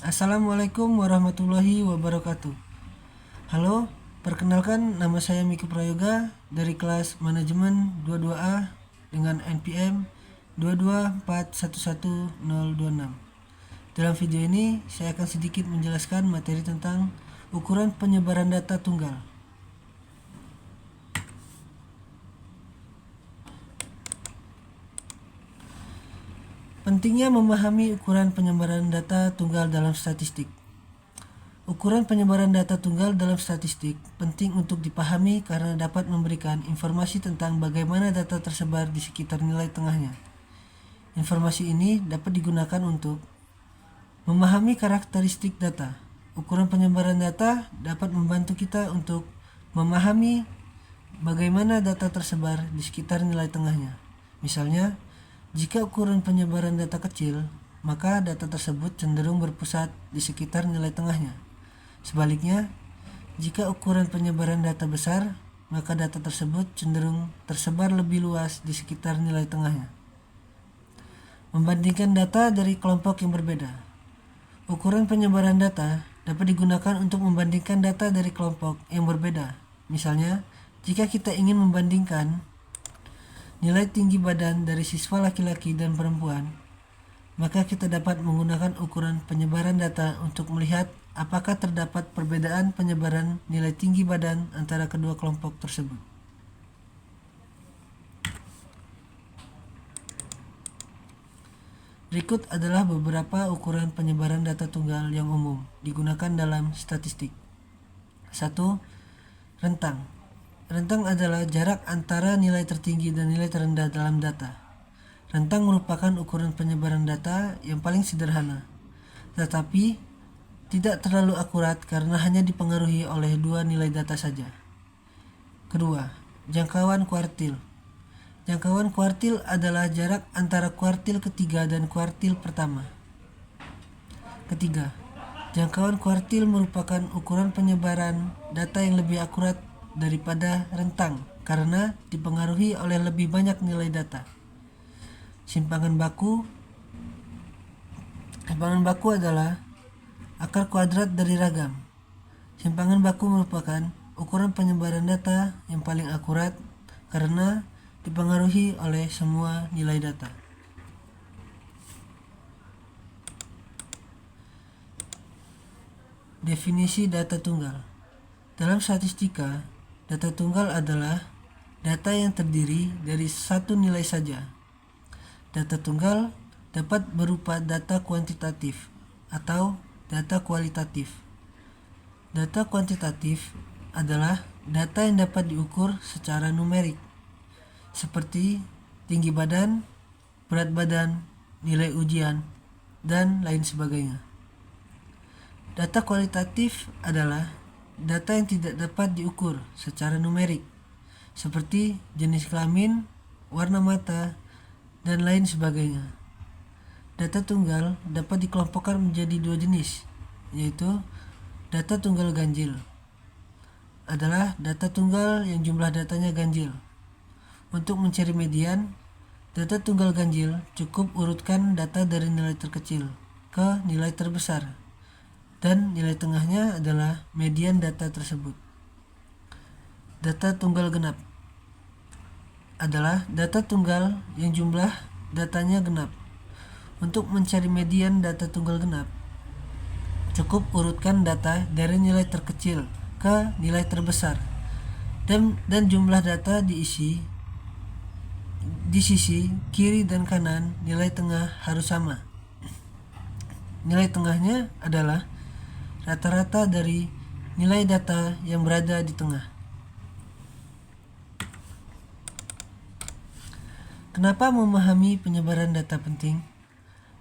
Assalamualaikum warahmatullahi wabarakatuh. Halo, perkenalkan nama saya Miki Prayoga dari kelas Manajemen 22A dengan NPM 224111026. Dalam video ini, saya akan sedikit menjelaskan materi tentang ukuran penyebaran data tunggal. Pentingnya memahami ukuran penyebaran data tunggal dalam statistik. Ukuran penyebaran data tunggal dalam statistik penting untuk dipahami karena dapat memberikan informasi tentang bagaimana data tersebar di sekitar nilai tengahnya. Informasi ini dapat digunakan untuk memahami karakteristik data. Ukuran penyebaran data dapat membantu kita untuk memahami bagaimana data tersebar di sekitar nilai tengahnya. Misalnya, jika ukuran penyebaran data kecil, maka data tersebut cenderung berpusat di sekitar nilai tengahnya. Sebaliknya, jika ukuran penyebaran data besar, maka data tersebut cenderung tersebar lebih luas di sekitar nilai tengahnya. Membandingkan data dari kelompok yang berbeda. Ukuran penyebaran data dapat digunakan untuk membandingkan data dari kelompok yang berbeda. Misalnya, jika kita ingin membandingkan nilai tinggi badan dari siswa laki-laki dan perempuan, maka kita dapat menggunakan ukuran penyebaran data untuk melihat apakah terdapat perbedaan penyebaran nilai tinggi badan antara kedua kelompok tersebut. Berikut adalah beberapa ukuran penyebaran data tunggal yang umum digunakan dalam statistik. 1. Rentang. Rentang adalah jarak antara nilai tertinggi dan nilai terendah dalam data. Rentang merupakan ukuran penyebaran data yang paling sederhana, tetapi tidak terlalu akurat karena hanya dipengaruhi oleh dua nilai data saja. Kedua, jangkauan kuartil. Jangkauan kuartil adalah jarak antara kuartil ketiga dan kuartil pertama. Ketiga, jangkauan kuartil merupakan ukuran penyebaran data yang lebih akurat daripada rentang karena dipengaruhi oleh lebih banyak nilai data. Simpangan baku adalah akar kuadrat dari ragam. Simpangan baku merupakan ukuran penyebaran data yang paling akurat karena dipengaruhi oleh semua nilai data. Definisi data tunggal. Dalam statistika, data tunggal adalah data yang terdiri dari satu nilai saja. Data tunggal dapat berupa data kuantitatif atau data kualitatif. Data kuantitatif adalah data yang dapat diukur secara numerik, seperti tinggi badan, berat badan, nilai ujian, dan lain sebagainya. Data kualitatif adalah data yang tidak dapat diukur secara numerik, seperti jenis kelamin, warna mata, dan lain sebagainya. Data tunggal dapat dikelompokkan menjadi dua jenis, yaitu data tunggal ganjil. Adalah data tunggal yang jumlah datanya ganjil. Untuk mencari median, data tunggal ganjil cukup urutkan data dari nilai terkecil ke nilai terbesar, dan nilai tengahnya adalah median data tersebut. Data tunggal genap adalah data tunggal yang jumlah datanya genap. Untuk mencari median data tunggal genap, cukup urutkan data dari nilai terkecil ke nilai terbesar, dan jumlah data diisi di sisi kiri dan kanan. Nilai tengah harus sama. Nilai tengahnya adalah rata-rata dari nilai data yang berada di tengah. Kenapa memahami penyebaran data penting?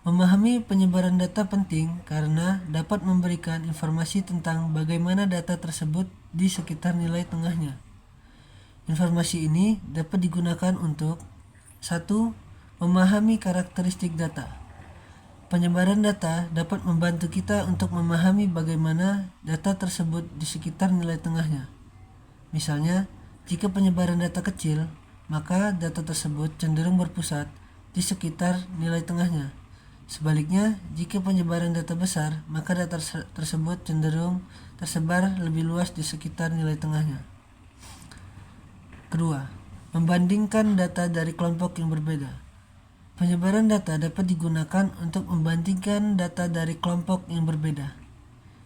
Memahami penyebaran data penting karena dapat memberikan informasi tentang bagaimana data tersebut di sekitar nilai tengahnya. Informasi ini dapat digunakan untuk 1. Memahami karakteristik data. Penyebaran data dapat membantu kita untuk memahami bagaimana data tersebut di sekitar nilai tengahnya. Misalnya, jika penyebaran data kecil, maka data tersebut cenderung berpusat di sekitar nilai tengahnya. Sebaliknya, jika penyebaran data besar, maka data tersebut cenderung tersebar lebih luas di sekitar nilai tengahnya. Kedua, membandingkan data dari kelompok yang berbeda. Penyebaran data dapat digunakan untuk membandingkan data dari kelompok yang berbeda.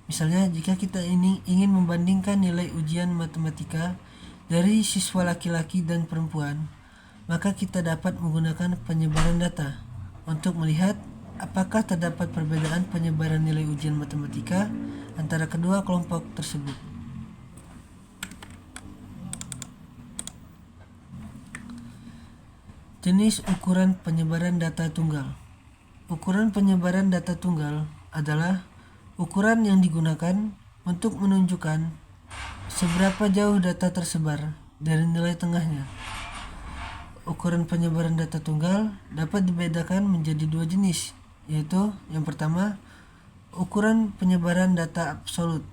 Misalnya, jika kita ingin membandingkan nilai ujian matematika dari siswa laki-laki dan perempuan, maka kita dapat menggunakan penyebaran data untuk melihat apakah terdapat perbedaan penyebaran nilai ujian matematika antara kedua kelompok tersebut. Jenis ukuran penyebaran data tunggal. Ukuran penyebaran data tunggal adalah ukuran yang digunakan untuk menunjukkan seberapa jauh data tersebar dari nilai tengahnya. Ukuran penyebaran data tunggal dapat dibedakan menjadi dua jenis, yaitu yang pertama, ukuran penyebaran data absolut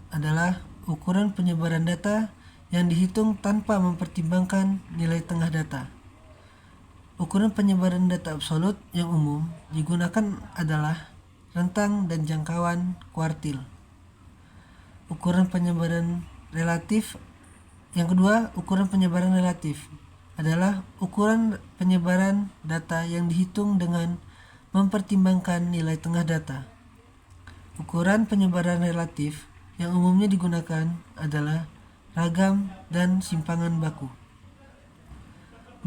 adalah ukuran penyebaran data yang dihitung tanpa mempertimbangkan nilai tengah data. Ukuran penyebaran data absolut yang umum digunakan adalah rentang dan jangkauan kuartil. Ukuran penyebaran relatif yang kedua, ukuran penyebaran relatif adalah ukuran penyebaran data yang dihitung dengan mempertimbangkan nilai tengah data. Ukuran penyebaran relatif yang umumnya digunakan adalah ragam dan simpangan baku.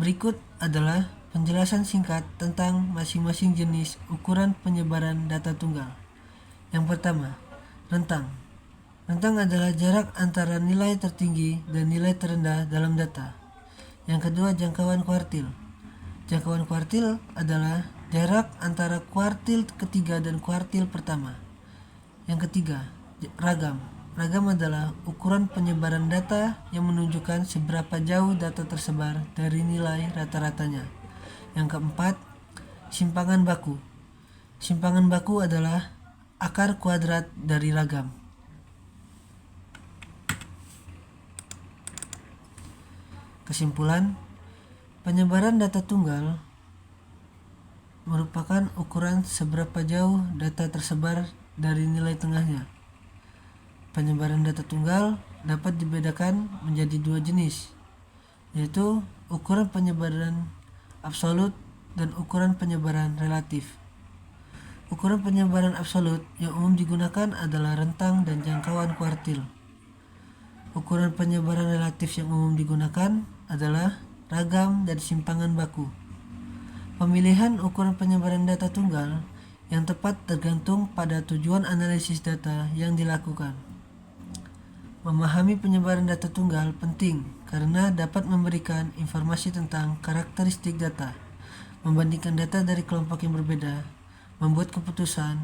Berikut adalah penjelasan singkat tentang masing-masing jenis ukuran penyebaran data tunggal. Yang pertama, rentang. Rentang adalah jarak antara nilai tertinggi dan nilai terendah dalam data. Yang kedua, jangkauan kuartil. Jangkauan kuartil adalah jarak antara kuartil ketiga dan kuartil pertama. Yang ketiga, ragam. Ragam adalah ukuran penyebaran data yang menunjukkan seberapa jauh data tersebar dari nilai rata-ratanya. Yang keempat, simpangan baku. Simpangan baku adalah akar kuadrat dari ragam. Kesimpulan, penyebaran data tunggal merupakan ukuran seberapa jauh data tersebar dari nilai tengahnya. Penyebaran data tunggal dapat dibedakan menjadi dua jenis, yaitu ukuran penyebaran absolut dan ukuran penyebaran relatif. Ukuran penyebaran absolut yang umum digunakan adalah rentang dan jangkauan kuartil. Ukuran penyebaran relatif yang umum digunakan adalah ragam dan simpangan baku. Pemilihan ukuran penyebaran data tunggal yang tepat tergantung pada tujuan analisis data yang dilakukan. Memahami penyebaran data tunggal penting karena dapat memberikan informasi tentang karakteristik data, membandingkan data dari kelompok yang berbeda, membuat keputusan,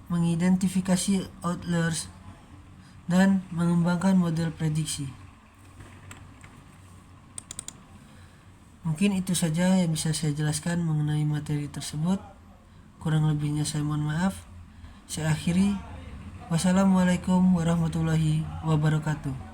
mengidentifikasi outliers, dan mengembangkan model prediksi. Mungkin itu saja yang bisa saya jelaskan mengenai materi tersebut. Kurang lebihnya saya mohon maaf. Saya akhiri. Wassalamualaikum warahmatullahi wabarakatuh.